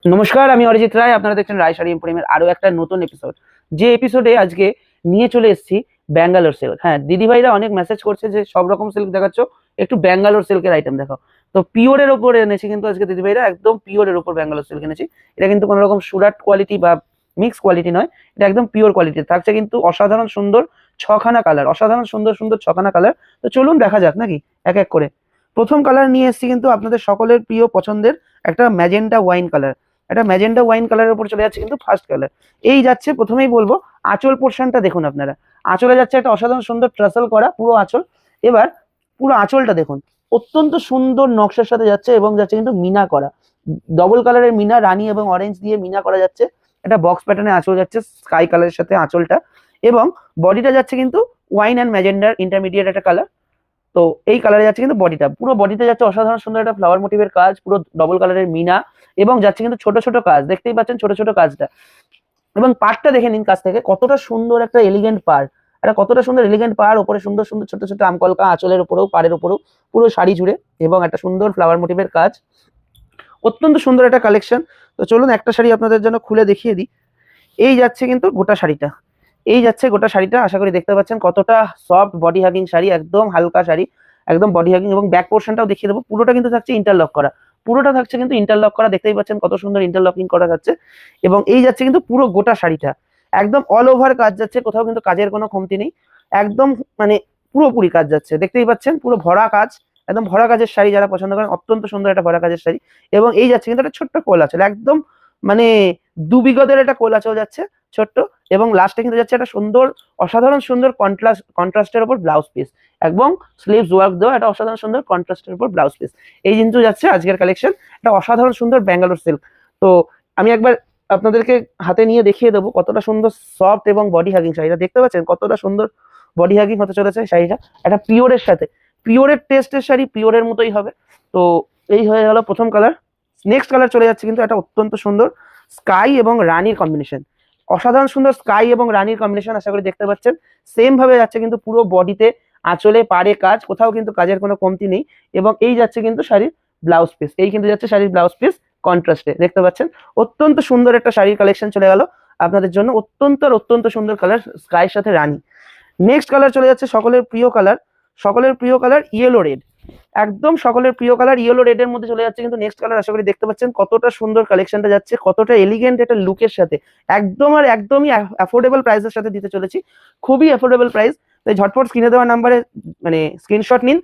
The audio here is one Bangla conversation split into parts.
নমস্কার, আমি অরিজিৎ রায়। আপনারা দেখছেন রায় শাড়ি এম্পোরিয়ামের আরো একটা নতুন এপিসোড। যে এপিসোডে আজকে নিয়ে চলে এসেছি ব্যাঙ্গালোর সিল্ক। হ্যাঁ, দিদিভাইরা অনেক মেসেজ করছে যে সব রকম সিল্ক দেখাচ্ছ, একটু ব্যাঙ্গালোর সিল্কের আইটেম দেখাও। তো পিওরের ওপরে এনেছি কিন্তু আজকে দিদিভাইরা, একদম পিওরের ওপর ব্যাঙ্গালোর সিল্ক এনেছি। এটা কিন্তু কোনো রকম সুরাট কোয়ালিটি বা মিক্স কোয়ালিটি নয়, এটা একদম পিওর কোয়ালিটি। থাকছে কিন্তু অসাধারণ সুন্দর ছখানা কালার, অসাধারণ সুন্দর সুন্দর ছখানা কালার। তো চলুন দেখা যাক নাকি এক এক করে। প্রথম কালার নিয়ে এসেছি কিন্তু আপনাদের সকলের প্রিয় পছন্দের একটা ম্যাজেন্টা ওয়াইন কালার। একটা ম্যাজেন্টা ওয়াইন কালারের উপর চলে যাচ্ছে কিন্তু ফার্স্ট কালার। এই যাচ্ছে, প্রথমেই বলবো আঁচল পোর্শনটা দেখুন আপনারা। আঁচলে যাচ্ছে একটা অসাধারণ সুন্দর ট্রাসেল করা পুরো আঁচল। এবার পুরো আঁচলটা দেখুন, অত্যন্ত সুন্দর নকশার সাথে যাচ্ছে এবং যাচ্ছে কিন্তু মিনা করা, ডবল কালারের মিনা, রানী এবং অরেঞ্জ দিয়ে মিনা করা যাচ্ছে। একটা বক্স প্যাটার্নে আঁচল যাচ্ছে স্কাই কালারের সাথে আঁচলটা, এবং বডিটা যাচ্ছে কিন্তু ওয়াইন অ্যান্ড ম্যাজেন্ডার ইন্টারমিডিয়েট একটা কালার। তো এই কালারে যাচ্ছে কিন্তু বডিটা, পুরো বডিতে যাচ্ছে অসাধারণ সুন্দর একটা ফ্লাওয়ার মোটিভের কাজ, পুরো ডবল কালারের মিনা, এবং যাচ্ছে কিন্তু ছোট ছোট কাজ, দেখতেই পাচ্ছেন ছোট ছোট কাজটা। এবং পাড়টা দেখে নিন কাছ থেকে, কতটা সুন্দর একটা এলিগেন্ট পাড়, একটা কতটা সুন্দর এলিগেন্ট পাড়, ওপরে সুন্দর সুন্দর ছোট ছোট আমকলকা আঁচলের উপরেও, পাড়ের উপরেও, পুরো শাড়ি জুড়ে, এবং একটা সুন্দর ফ্লাওয়ার মোটিভের কাজ। অত্যন্ত সুন্দর একটা কালেকশন। তো চলুন একটা শাড়ি আপনাদের জন্য খুলে দেখিয়ে দিই। এই যাচ্ছে কিন্তু গোটা শাড়িটা, এই যাচ্ছে গোটা শাড়িটা। আশা করি দেখতে পাচ্ছেন কতটা সফট বডি হাগিং শাড়ি, একদম হালকা শাড়ি, একদম বডি হাগিং। এবং ব্যাক পোর্শনটাও দেখিয়ে দেবো, পুরোটা কিন্তু থাকছে ইন্টারলক করা, পুরোটা থাকছে কিন্তু ইন্টারলক করা, দেখতেই পাচ্ছেন কত সুন্দর ইন্টারলকিং করা যাচ্ছে। এবং এই যাচ্ছে কিন্তু পুরো গোটা শাড়িটা, একদম অল ওভার কাজ যাচ্ছে, কোথাও কিন্তু কাজের কোনো কমতি নেই, একদম মানে পুরোপুরি কাজ যাচ্ছে, দেখতেই পাচ্ছেন পুরো ভরা কাজ, একদম ভরা কাজের শাড়ি যারা পছন্দ করেন, অত্যন্ত সুন্দর একটা ভরা কাজের শাড়ি। এবং এই যাচ্ছে কিন্তু একটা ছোট্ট কোল আঁচল, একদম মানে দুবিগতের একটা কোল আঁচল যাচ্ছে ছোট্ট। এবং লাস্টে কিন্তু যাচ্ছে একটা সুন্দর অসাধারণ সুন্দর কন্ট্রাস্টের উপর ব্লাউজ পিস, এবং স্লিভস ওয়ার্ক দেওয়া একটা অসাধারণ সুন্দর কন্ট্রাস্টের উপর ব্লাউজ পিস। এই কিন্তু যাচ্ছে আজকের কালেকশন, একটা অসাধারণ সুন্দর ব্যাঙ্গালোর সিল্ক। তো আমি একবার আপনাদেরকে হাতে নিয়ে দেখিয়ে দেবো কতটা সুন্দর সফট এবং বডি হাগিং শাড়িটা, দেখতে পাচ্ছেন কতটা সুন্দর বডি হাগিং হতে চলেছে শাড়িটা, একটা পিওরের সাথে, পিওরের টেস্টের শাড়ি পিওরের মতোই হবে। তো এই হয়ে গেল প্রথম কালার। নেক্সট কালার চলে যাচ্ছে কিন্তু একটা অত্যন্ত সুন্দর স্কাই এবং রানীর কম্বিনেশন, অসাধারণ সুন্দর স্কাই এবং রানীর কম্বিনেশন। আশা করি দেখতে পাচ্ছেন সেম ভাবে যাচ্ছে কিন্তু পুরো বডিতে, আঁচলে, পাড়ে কাজ, কোথাও কিন্তু কাজের কোনো কমতি নেই। এবং এই যাচ্ছে কিন্তু শাড়ির ব্লাউজ পিস, এই কিন্তু যাচ্ছে শাড়ির ব্লাউজ পিস কন্ট্রাস্টে, দেখতে পাচ্ছেন অত্যন্ত সুন্দর একটা শাড়ির কালেকশন চলে গেল আপনাদের জন্য। অত্যন্ত অত্যন্ত সুন্দর কালার স্কাইয়ের সাথে রানী। নেক্সট কালার চলে যাচ্ছে সকলের প্রিয় কালার, সকলের প্রিয় কালার ইয়েলো রেড, একদম সকলের প্রিয় কালার ইয়েলো রেড এর মধ্যে চলে যাচ্ছে কিন্তু নেক্সট কালার। আশা করি দেখতে পাচ্ছেন কতটা সুন্দর কালেকশনটা যাচ্ছে, কতটা এলিগেন্ট একটা লুকের সাথে, একদম আর একদমই অ্যাফোর্ডেবল প্রাইসের সাথে দিতে চলেছি, খুবই অ্যাফোর্ডেবল প্রাইস। তাই ঝটপট স্ক্রিনে দেওয়া নাম্বারে মানে স্ক্রিনশট নিন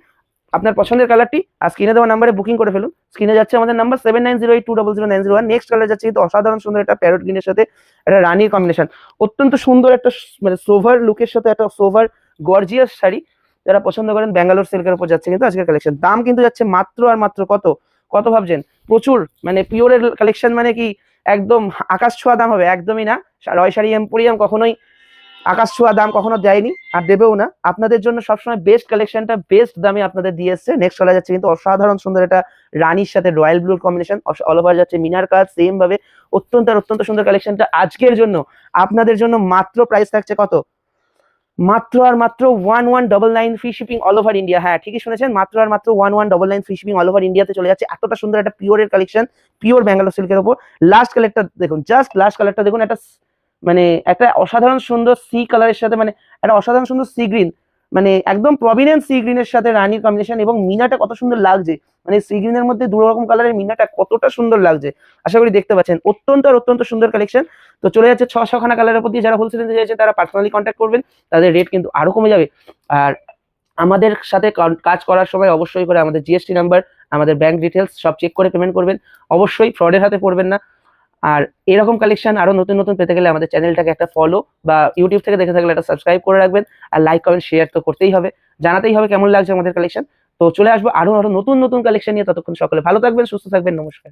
আপনার পছন্দের কালারটি, আর স্ক্রিনে দেওয়া নাম্বারে বুকিং করে ফেলুন। স্ক্রিনে যাচ্ছে আমাদের নাম্বার 7908200901। নেক্সট কালার যাচ্ছে কিন্তু অসাধারণ সুন্দর একটা প্যারট গ্রিনের সাথে একটা রানীর কম্বিনেশন, অত্যন্ত সুন্দর একটা মানে সোভার লুকের সাথে একটা সোভার গর্জিয়াস শাড়ি। যারা পছন্দ করেন ব্যাঙ্গালোর সিল্কের উপর যাচ্ছে কিন্তু আজকের কালেকশন। দাম কিন্তু যাচ্ছে মাত্র আর মাত্র কত, কত ভাবছেন? প্রচুর, মানে পিওরের কালেকশন মানে কি একদম আকাশ ছোঁয়া দাম হবে? একদমই না। রয় শাড়ি এম্পোরিয়াম কখনোই আকাশ ছোঁয়া দাম কখনো দেয়নি, আর দেবেও না। আপনাদের জন্য সবসময় বেস্ট কালেকশনটা বেস্ট দামে আপনাদের দিয়ে এসছে। নেক্সট চলে যাচ্ছে কিন্তু অসাধারণ সুন্দর একটা রানীর সাথে রয়্যাল ব্লুর কম্বিনেশন, অল ওভার যাচ্ছে মিনার কাজ সেম ভাবে, অত্যন্ত অত্যন্ত সুন্দর কালেকশনটা আজকের জন্য আপনাদের জন্য। মাত্র প্রাইস থাকছে কত? মাত্র আর মাত্র 1199 free shipping all over India. হ্যাঁ ঠিকই শুনেছেন, মাত্র আর মাত্র 1199 ফ্রি শিপিং অল ওভার ইন্ডিয়াতে চলে যাচ্ছে। এতটা সুন্দর একটা পিওরের কালেকশন, পিওর ব্যাঙ্গালোর সিল্কের উপর। লাস্ট কালারটা দেখুন, জাস্ট লাস্ট কালারটা দেখুন, একটা মানে একটা অসাধারণ সুন্দর সি কালারের সাথে, মানে একটা অসাধারণ সুন্দর সি গ্রিন, মানে একদম প্রভিডেন্স সি গ্রিনের সাথে রানীর কম্বিনেশন। এবং মিনাটা কত সুন্দর লাগছে, মানে সি গ্রিনের মধ্যে দু রকম কালারের মিনাটা কতটা সুন্দর লাগছে, আশা করি দেখতে পাচ্ছেন। অত্যন্ত অত্যন্ত সুন্দর কালেকশন। তো চলে যাচ্ছে 600খানা কালারের প্রতি। যারা হোলসেল নিতে চাইছেন তারা পার্সোনালি কন্ট্যাক্ট করবেন, তাদের রেট কিন্তু আরো কমে যাবে। আর আমাদের সাথে কাজ করার সময় অবশ্যই করে আমাদের জিএসটি নাম্বার, আমাদের ব্যাংক ডিটেলস সব চেক করে পেমেন্ট করবেন, অবশ্যই ফ্রডের হাতে পড়বেন না। আর এরকম কালেকশন আরো নতুন নতুন পেতে গেলে আমাদের চ্যানেলটাকে একটা ফলো, বা ইউটিউব থেকে দেখে থাকলে একটা সাবস্ক্রাইব করে রাখবেন। আর লাইক কমেন্ট শেয়ার তো করতেই হবে, জানাতেই হবে কেমন লাগছে আমাদের কালেকশন। তো চলে আসবো আরো আরো নতুন নতুন কালেকশন নিয়ে, ততক্ষণ সকলে ভালো থাকবেন, সুস্থ থাকবেন, নমস্কার।